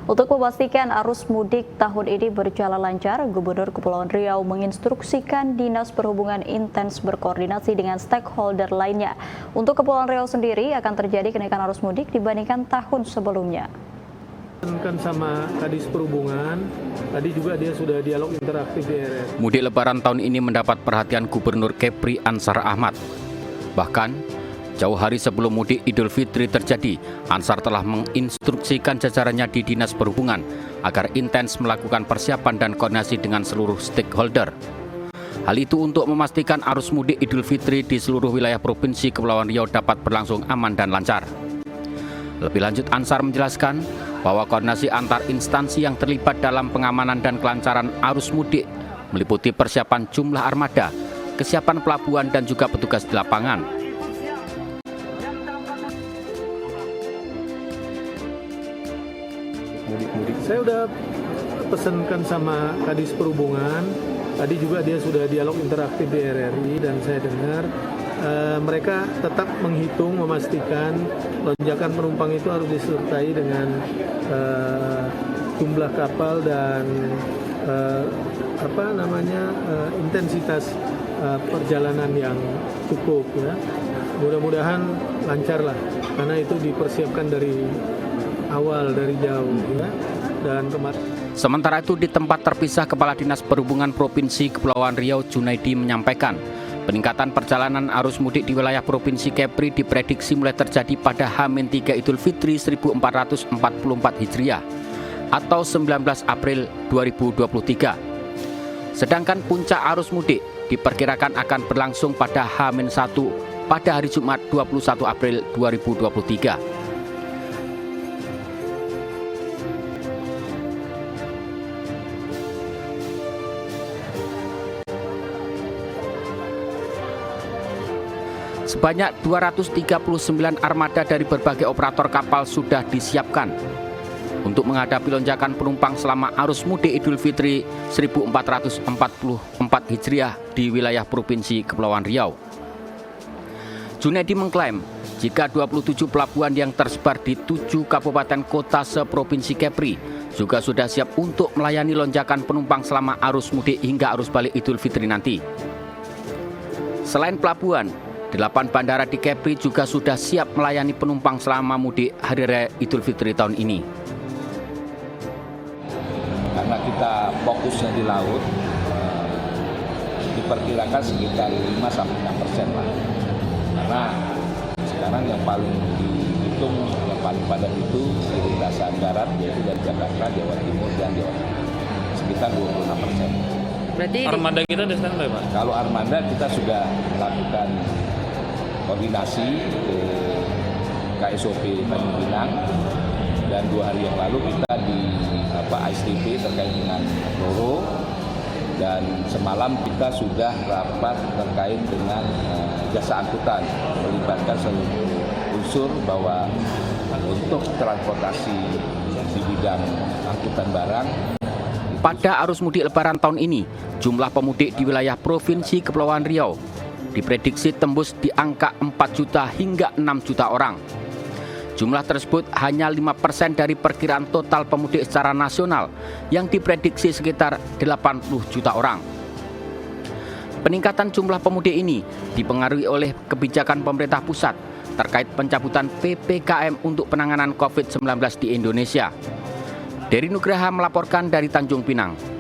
Untuk memastikan arus mudik tahun ini berjalan lancar, Gubernur Kepulauan Riau menginstruksikan Dinas Perhubungan intens berkoordinasi dengan stakeholder lainnya. Untuk Kepulauan Riau sendiri akan terjadi kenaikan arus mudik dibandingkan tahun sebelumnya. Kan sama Kadis Perhubungan, tadi juga dia sudah dialog interaktif di RR. Mudik Lebaran tahun ini mendapat perhatian Gubernur Kepri Ansar Ahmad. Bahkan, jauh hari sebelum mudik Idul Fitri terjadi, Ansar telah menginstruksikan jajarannya di Dinas Perhubungan agar intens melakukan persiapan dan koordinasi dengan seluruh stakeholder. Hal itu untuk memastikan arus mudik Idul Fitri di seluruh wilayah Provinsi Kepulauan Riau dapat berlangsung aman dan lancar. Lebih lanjut, Ansar menjelaskan bahwa koordinasi antar instansi yang terlibat dalam pengamanan dan kelancaran arus mudik meliputi persiapan jumlah armada, kesiapan pelabuhan dan juga petugas di lapangan. Saya udah pesankan sama Kadis Perhubungan, tadi juga dia sudah dialog interaktif di RRI dan saya dengar mereka tetap menghitung, memastikan lonjakan penumpang itu harus disertai dengan jumlah kapal dan intensitas perjalanan yang cukup ya. Mudah-mudahan lancar lah, karena itu dipersiapkan dari awal, dari jauh ya. Dan Sementara itu, di tempat terpisah, Kepala Dinas Perhubungan Provinsi Kepulauan Riau Junaidi menyampaikan peningkatan perjalanan arus mudik di wilayah Provinsi Kepri diprediksi mulai terjadi pada H-3 Idul Fitri 1444 Hijriah atau 19 April 2023. Sedangkan puncak arus mudik diperkirakan akan berlangsung pada H-1 pada hari Jumat 21 April 2023. Sebanyak 239 armada dari berbagai operator kapal sudah disiapkan untuk menghadapi lonjakan penumpang selama arus mudik Idul Fitri 1444 Hijriah di wilayah Provinsi Kepulauan Riau. Junaidi mengklaim jika 27 pelabuhan yang tersebar di 7 kabupaten kota seprovinsi Kepri juga sudah siap untuk melayani lonjakan penumpang selama arus mudik hingga arus balik Idul Fitri nanti. Selain pelabuhan, 8 bandara di Kepri juga sudah siap melayani penumpang selama mudik Hari Raya Idul Fitri tahun ini. Karena kita fokusnya di laut, diperkirakan sekitar 5-6% lah. Karena sekarang yang paling dihitung, yang paling padat itu di lintasan darat, yaitu dari Jakarta, Jawa Timur, dan Jawa Tengah. Sekitar 26%. Berarti armada kita udah standby, Pak? Kalau armada kita sudah melakukan koordinasi ke KSOP Tanjung Pinang, dan 2 hari yang lalu kita di ASDP terkait dengan Roro, dan semalam kita sudah rapat terkait dengan jasa angkutan, melibatkan seluruh unsur bahwa untuk transportasi di bidang angkutan barang. Pada arus mudik Lebaran tahun ini, jumlah pemudik di wilayah Provinsi Kepulauan Riau diprediksi tembus di angka 4 juta hingga 6 juta orang. Jumlah tersebut hanya 5% dari perkiraan total pemudik secara nasional yang diprediksi sekitar 80 juta orang. Peningkatan jumlah pemudik ini dipengaruhi oleh kebijakan pemerintah pusat terkait pencabutan PPKM untuk penanganan COVID-19 di Indonesia. Dery Nugraha melaporkan dari Tanjung Pinang.